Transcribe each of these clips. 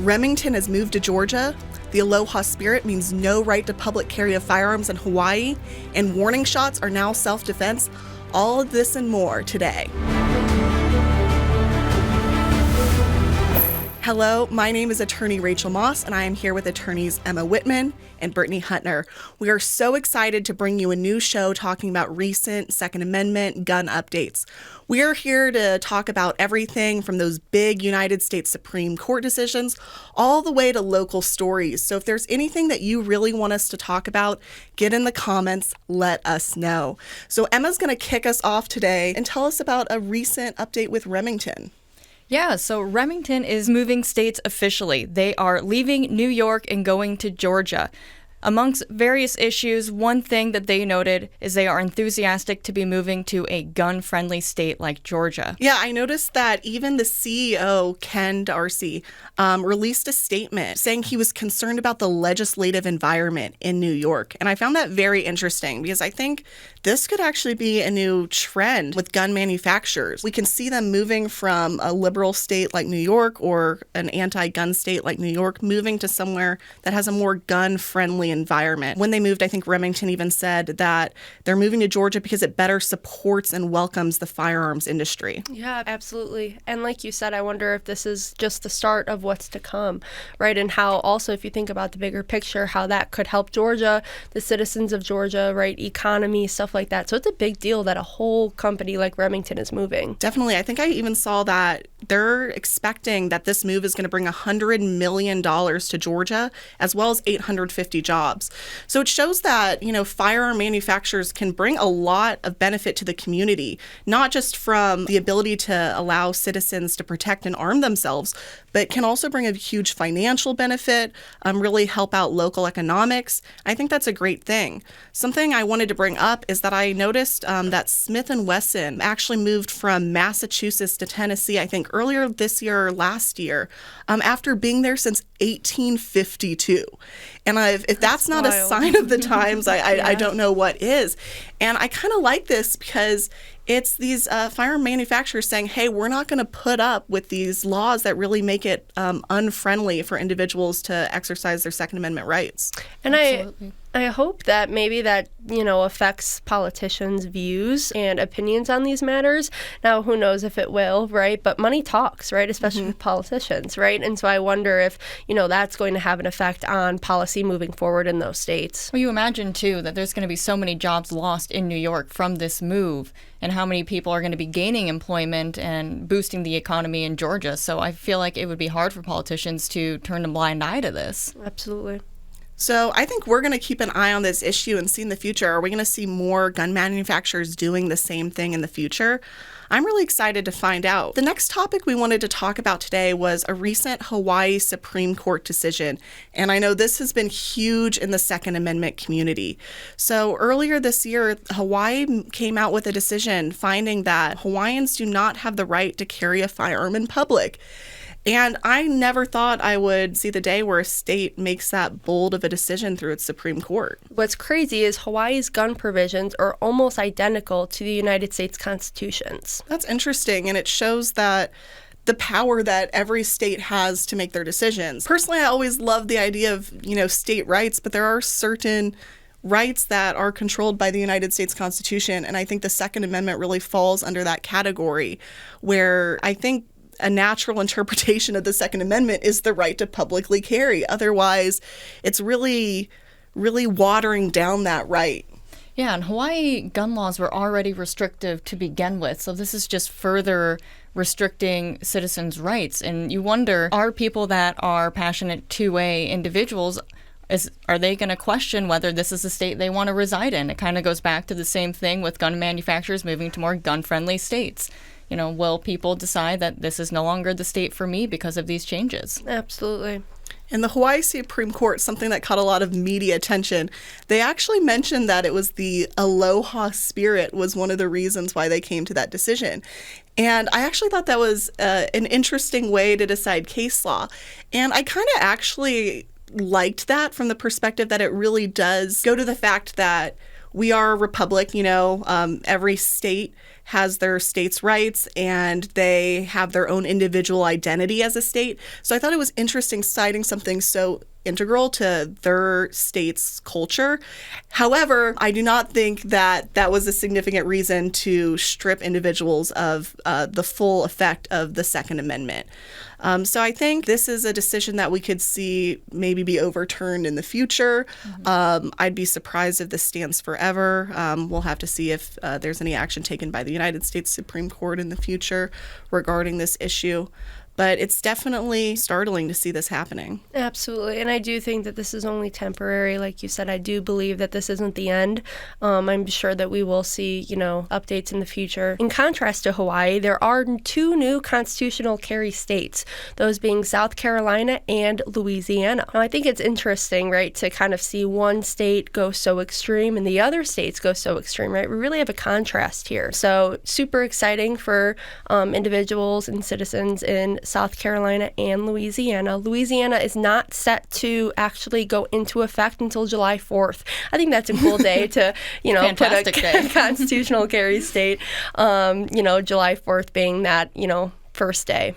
Remington has moved to Georgia. The Aloha spirit means no right to public carry of firearms in Hawaii. And warning shots are now self-defense. All of this and more today. Hello, my name is attorney Rachel Moss, and I am here with attorneys Emma Wittmann and Brittany Huttner. We are so excited to bring you a new show talking about recent Second Amendment gun updates. We are here to talk about everything from those big United States Supreme Court decisions all the way to local stories. So if there's anything that you really want us to talk about, get in the comments, let us know. So Emma's going to kick us off today and tell us about a recent update with Remington. Yeah, so Remington is moving states officially. They are leaving New York and going to Georgia. Amongst various issues, one thing that they noted is they are enthusiastic to be moving to a gun-friendly state like Georgia. Yeah, I noticed that even the CEO, Ken Darcy, released a statement saying he was concerned about the legislative environment in New York. And I found that very interesting because I think this could actually be a new trend with gun manufacturers. We can see them moving from a liberal state like New York or an anti-gun state like New York, moving to somewhere that has a more gun-friendly environment. When they moved, I think Remington even said that they're moving to Georgia because it better supports and welcomes the firearms industry. Yeah, absolutely. And like you said, I wonder if this is just the start of what's to come, right? And how also, if you think about the bigger picture, how that could help Georgia, the citizens of Georgia, right? Economy, stuff like that. So it's a big deal that a whole company like Remington is moving. Definitely. I think I even saw that they're expecting that this move is going to bring $100 million to Georgia, as well as 850 jobs. So it shows that, firearm manufacturers can bring a lot of benefit to the community, not just from the ability to allow citizens to protect and arm themselves, but can also bring a huge financial benefit, really help out local economics. I think that's a great thing. Something I wanted to bring up is that I noticed that Smith & Wesson actually moved from Massachusetts to Tennessee, I think earlier this year or last year, after being there since 1852. And if that's not wild. A sign of the times, Yeah. I don't know what is. And I kind of like this because it's these firearm manufacturers saying, hey, we're not going to put up with these laws that really make it unfriendly for individuals to exercise their Second Amendment rights. And Absolutely. I hope that maybe that, affects politicians' views and opinions on these matters. Now, who knows if it will, right? But money talks, right? Especially with politicians, right? And so I wonder if, that's going to have an effect on policy moving forward in those states. Well, you imagine, too, that there's going to be so many jobs lost in New York from this move, and how many people are going to be gaining employment and boosting the economy in Georgia. So I feel like it would be hard for politicians to turn a blind eye to this. Absolutely. So I think we're going to keep an eye on this issue and see in the future, are we going to see more gun manufacturers doing the same thing in the future? I'm really excited to find out. The next topic we wanted to talk about today was a recent Hawaii Supreme Court decision. And I know this has been huge in the Second Amendment community. So earlier this year, Hawaii came out with a decision finding that Hawaiians do not have the right to carry a firearm in public. And I never thought I would see the day where a state makes that bold of a decision through its Supreme Court. What's crazy is Hawaii's gun provisions are almost identical to the United States Constitution's. That's interesting, and it shows that the power that every state has to make their decisions. Personally, I always love the idea of, state rights, but there are certain rights that are controlled by the United States Constitution, and I think the Second Amendment really falls under that category, where I think a natural interpretation of the Second Amendment is the right to publicly carry. Otherwise, it's really, really watering down that right. Yeah, and Hawaii gun laws were already restrictive to begin with, so this is just further restricting citizens' rights. And you wonder, are people that are passionate two-way individuals, are they going to question whether this is the state they want to reside in? It kind of goes back to the same thing with gun manufacturers moving to more gun-friendly states. Will people decide that this is no longer the state for me because of these changes? Absolutely. In the Hawaii Supreme Court, something that caught a lot of media attention, they actually mentioned that it was the Aloha spirit was one of the reasons why they came to that decision. And I actually thought that was an interesting way to decide case law. And I kind of actually liked that from the perspective that it really does go to the fact that we are a republic, every state has their state's rights and they have their own individual identity as a state. So I thought it was interesting citing something so integral to their state's culture. However, I do not think that that was a significant reason to strip individuals of the full effect of the Second Amendment. So I think this is a decision that we could see maybe be overturned in the future. I'd be surprised if this stands forever. We'll have to see if there's any action taken by the United States Supreme Court in the future regarding this issue. But it's definitely startling to see this happening. Absolutely. And I do think that this is only temporary. Like you said, I do believe that this isn't the end. I'm sure that we will see, updates in the future. In contrast to Hawaii, there are 2 new constitutional carry states, those being South Carolina and Louisiana. Now, I think it's interesting, right, to kind of see one state go so extreme and the other states go so extreme, right? We really have a contrast here. So super exciting for individuals and citizens in South Carolina and Louisiana. Louisiana is not set to actually go into effect until July 4th. I think that's a cool day to, Fantastic put a day. constitutional carry state, July 4th being that, first day.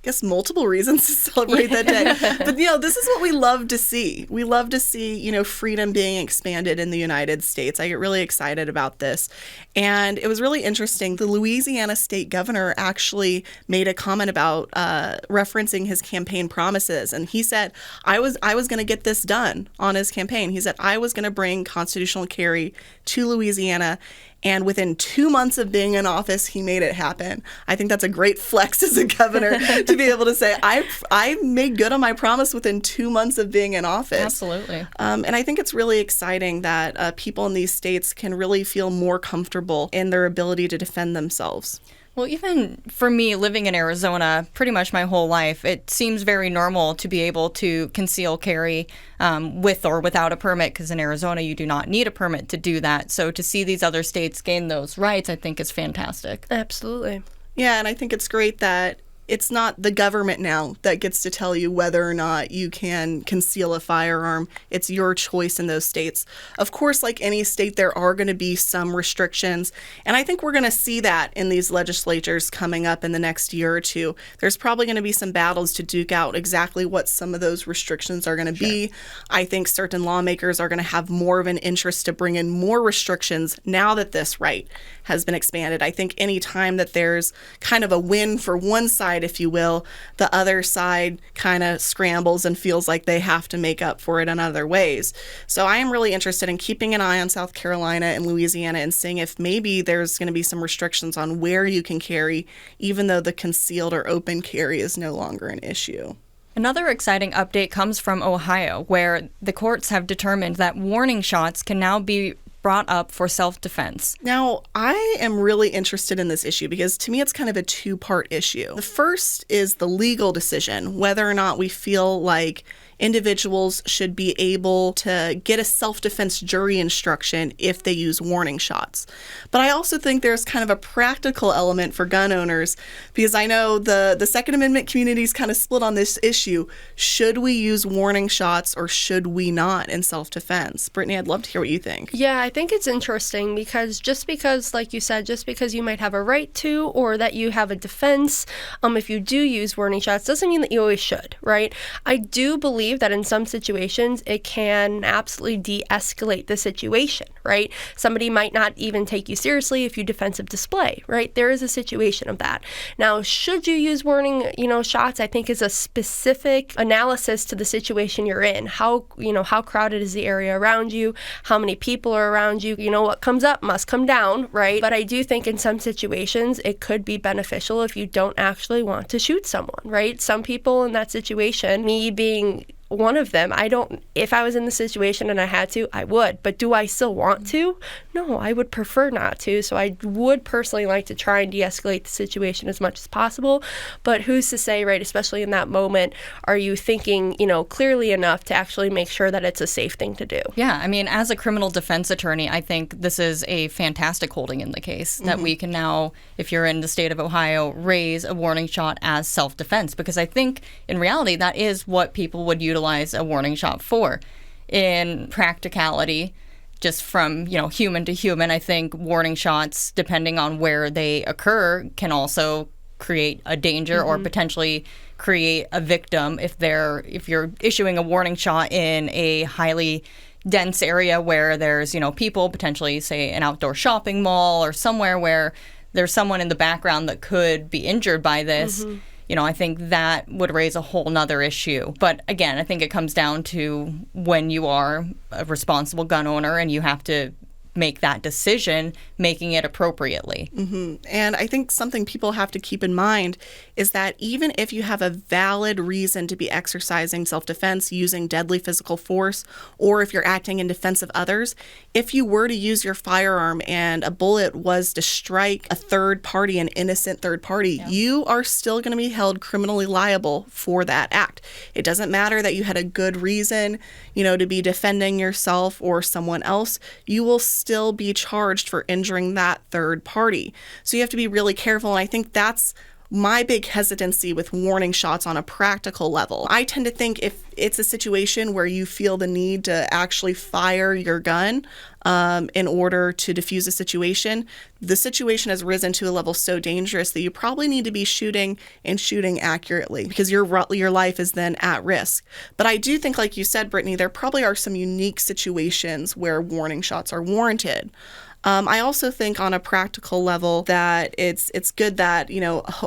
Guess multiple reasons to celebrate that day. But, this is what we love to see. We love to see, freedom being expanded in the United States. I get really excited about this. And it was really interesting. The Louisiana state governor actually made a comment about referencing his campaign promises. And he said, I was going to get this done on his campaign. He said, I was going to bring constitutional carry to Louisiana. And within 2 months of being in office, he made it happen. I think that's a great flex as a governor to be able to say, I made good on my promise within 2 months of being in office. Absolutely. And I think it's really exciting that people in these states can really feel more comfortable in their ability to defend themselves. Well, even for me, living in Arizona pretty much my whole life, it seems very normal to be able to conceal carry with or without a permit, because in Arizona, you do not need a permit to do that. So to see these other states gain those rights, I think is fantastic. Absolutely. Yeah, and I think it's great that it's not the government now that gets to tell you whether or not you can conceal a firearm. It's your choice in those states. Of course, like any state, there are going to be some restrictions. And I think we're going to see that in these legislatures coming up in the next year or two. There's probably going to be some battles to duke out exactly what some of those restrictions are going to be. I think certain lawmakers are going to have more of an interest to bring in more restrictions now that this right has been expanded. I think any time that there's kind of a win for one side, if you will, the other side kind of scrambles and feels like they have to make up for it in other ways. So I am really interested in keeping an eye on South Carolina and Louisiana and seeing if maybe there's going to be some restrictions on where you can carry, even though the concealed or open carry is no longer an issue. Another exciting update comes from Ohio, where the courts have determined that warning shots can now be brought up for self-defense. Now, I am really interested in this issue because to me it's kind of a two-part issue. The first is the legal decision, whether or not we feel like individuals should be able to get a self-defense jury instruction if they use warning shots. But I also think there's kind of a practical element for gun owners, because I know the Second Amendment community is kind of split on this issue. Should we use warning shots or should we not in self-defense? Brittany, I'd love to hear what you think. Yeah, I think it's interesting because just because, like you said, just because you might have a right to or that you have a defense, if you do use warning shots, doesn't mean that you always should, right? I do believe that in some situations it can absolutely de-escalate the situation, right? Somebody might not even take you seriously if you defensive display, right? There is a situation of that. Now, should you use warning, shots, I think is a specific analysis to the situation you're in. How crowded is the area around you? How many people are around you? What comes up must come down, right? But I do think in some situations it could be beneficial if you don't actually want to shoot someone, right? Some people in that situation, me being one of them, if I was in the situation and I had to, I would. But do I still want to? No, I would prefer not to. So I would personally like to try and de-escalate the situation as much as possible. But who's to say, right, especially in that moment, are you thinking, clearly enough to actually make sure that it's a safe thing to do? Yeah, I mean, as a criminal defense attorney, I think this is a fantastic holding in the case that we can now, if you're in the state of Ohio, raise a warning shot as self-defense. Because I think in reality, that is what people would utilize a warning shot for. In practicality, just from, human to human. I think warning shots, depending on where they occur, can also create a danger or potentially create a victim if you're issuing a warning shot in a highly dense area where there's, people, potentially, say, an outdoor shopping mall or somewhere where there's someone in the background that could be injured by this. I think that would raise a whole nother issue. But again, I think it comes down to when you are a responsible gun owner and you have to make that decision, making it appropriately. And I think something people have to keep in mind is that even if you have a valid reason to be exercising self-defense using deadly physical force, or if you're acting in defense of others, if you were to use your firearm and a bullet was to strike a third party, an innocent third party, you are still going to be held criminally liable for that act. It doesn't matter that you had a good reason, to be defending yourself or someone else. You will still be charged for injuring that third party. So you have to be really careful. And I think that's my big hesitancy with warning shots on a practical level. I tend to think if it's a situation where you feel the need to actually fire your gun in order to defuse a situation, the situation has risen to a level so dangerous that you probably need to be shooting and shooting accurately, because your life is then at risk. But I do think, like you said, Brittany, there probably are some unique situations where warning shots are warranted. I also think on a practical level that it's good that,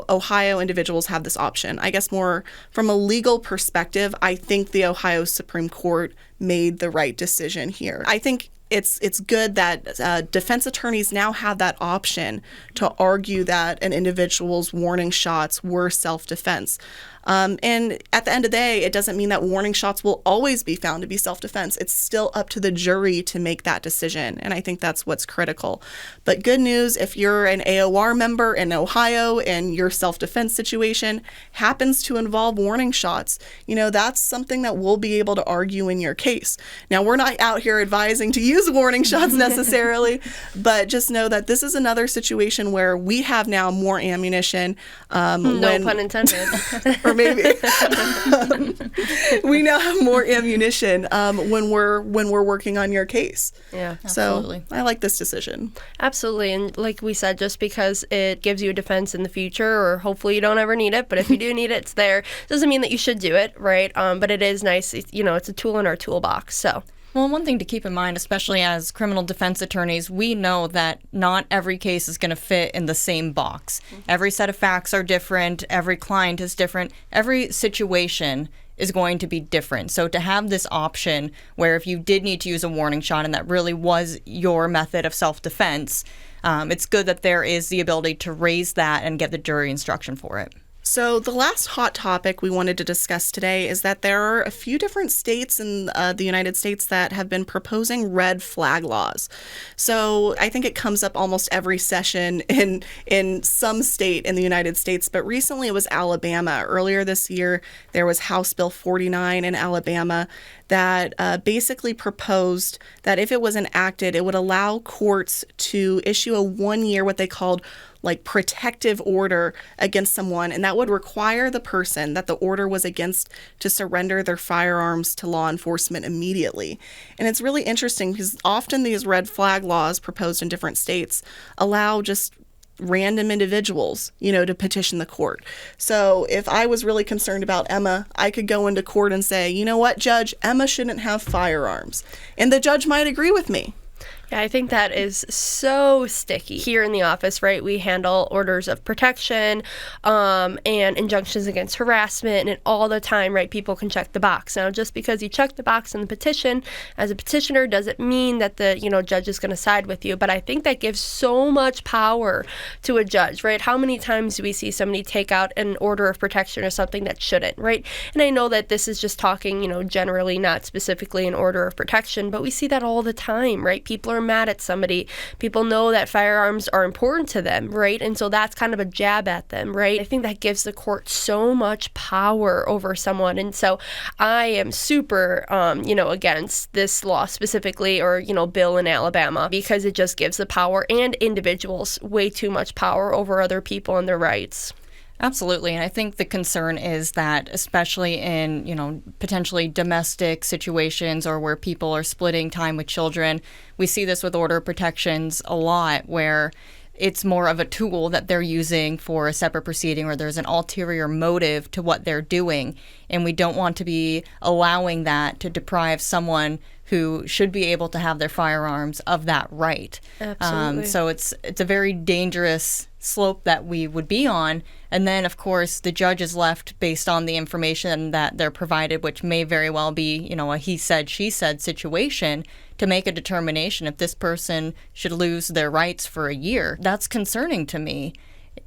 Ohio individuals have this option. I guess more from a legal perspective, I think the Ohio Supreme Court made the right decision here. I think it's good that defense attorneys now have that option to argue that an individual's warning shots were self-defense. And at the end of the day, it doesn't mean that warning shots will always be found to be self-defense. It's still up to the jury to make that decision. And I think that's what's critical. But good news, if you're an AOR member in Ohio and your self-defense situation happens to involve warning shots, that's something that we'll be able to argue in your case. Now, we're not out here advising to use warning shots necessarily, but just know that this is another situation where we have now more ammunition. No pun intended. Or maybe we now have more ammunition when we're working on your case. Yeah, absolutely. So I like this decision. Absolutely. And like we said, just because it gives you a defense in the future, or hopefully you don't ever need it, but if you do need it, it's there. Doesn't mean that you should do it, right? But it is nice. It's a tool in our toolbox. So. Well, one thing to keep in mind, especially as criminal defense attorneys, we know that not every case is going to fit in the same box. Every set of facts are different. Every client is different. Every situation is going to be different. So to have this option where if you did need to use a warning shot and that really was your method of self-defense, it's good that there is the ability to raise that and get the jury instruction for it. So the last hot topic we wanted to discuss today is that there are a few different states in the United States that have been proposing red flag laws. So I think it comes up almost every session in some state in the United States, but recently it was Alabama. Earlier this year, there was House Bill 49 in Alabama that basically proposed that if it was enacted, it would allow courts to issue a 1-year, what they called protective order against someone, and that would require the person that the order was against to surrender their firearms to law enforcement immediately. And it's really interesting because often these red flag laws proposed in different states allow just random individuals, to petition the court. So if I was really concerned about Emma, I could go into court and say, you know what, Judge, Emma shouldn't have firearms. And the judge might agree with me. Yeah, I think that is so sticky. Here in the office, right, we handle orders of protection and injunctions against harassment, and all the time, right, people can check the box. Now, just because you check the box in the petition as a petitioner doesn't mean that the, judge is going to side with you. But I think that gives so much power to a judge, right? How many times do we see somebody take out an order of protection or something that shouldn't, right? And I know that this is just talking, generally, not specifically an order of protection, but we see that all the time, right? People are mad at somebody. People know that firearms are important to them, right? And so that's kind of a jab at them, right? I think that gives the court so much power over someone. And so I am super, against this law specifically, or, bill in Alabama, because it just gives the power and individuals way too much power over other people and their rights. Absolutely. And I think the concern is that, especially in, potentially domestic situations or where people are splitting time with children, we see this with order protections a lot, where it's more of a tool that they're using for a separate proceeding, or there's an ulterior motive to what they're doing. And we don't want to be allowing that to deprive someone who should be able to have their firearms of that right. Absolutely. So it's a very dangerous slope that we would be on. And then, of course, the judge is left based on the information that they're provided, which may very well be, a he said, she said situation, to make a determination if this person should lose their rights for a year. That's concerning to me.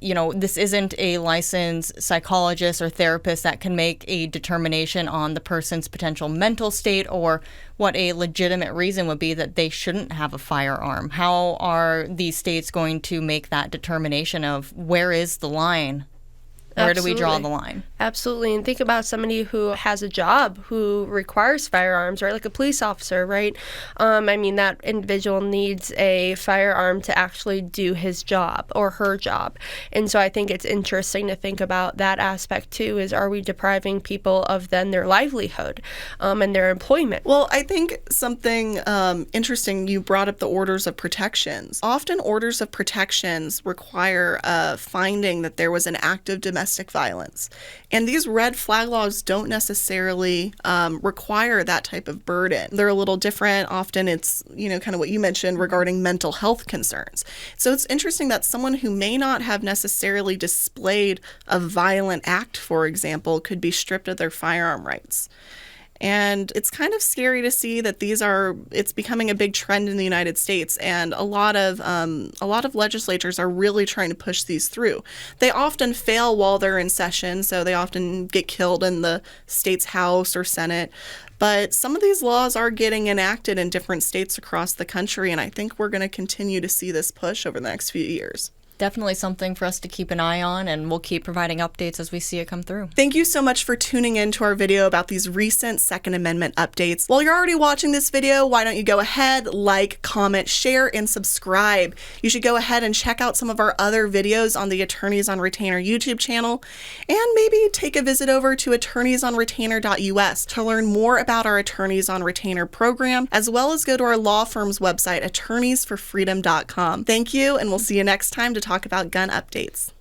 This isn't a licensed psychologist or therapist that can make a determination on the person's potential mental state or what a legitimate reason would be that they shouldn't have a firearm. How are these states going to make that determination of where is the line? Where do we draw the line? Absolutely. And think about somebody who has a job who requires firearms, right? Like a police officer, right? That individual needs a firearm to actually do his job or her job. And so I think it's interesting to think about that aspect too, is are we depriving people of then their livelihood and their employment? Well, I think something interesting, you brought up the orders of protections. Often orders of protections require a finding that there was an act of domestic violence. And these red flag laws don't necessarily require that type of burden. They're a little different. Often it's, kind of what you mentioned regarding mental health concerns. So it's interesting that someone who may not have necessarily displayed a violent act, for example, could be stripped of their firearm rights. And it's kind of scary to see that it's becoming a big trend in the United States, and a lot of legislatures are really trying to push these through. They often fail while they're in session, so they often get killed in the state's House or Senate. But some of these laws are getting enacted in different states across the country, and I think we're going to continue to see this push over the next few years. Definitely something for us to keep an eye on, and we'll keep providing updates as we see it come through. Thank you so much for tuning in to our video about these recent Second Amendment updates. While you're already watching this video, why don't you go ahead, like, comment, share, and subscribe. You should go ahead and check out some of our other videos on the Attorneys on Retainer YouTube channel, and maybe take a visit over to attorneysonretainer.us to learn more about our Attorneys on Retainer program, as well as go to our law firm's website, attorneysforfreedom.com. Thank you, and we'll see you next time to talk about gun updates.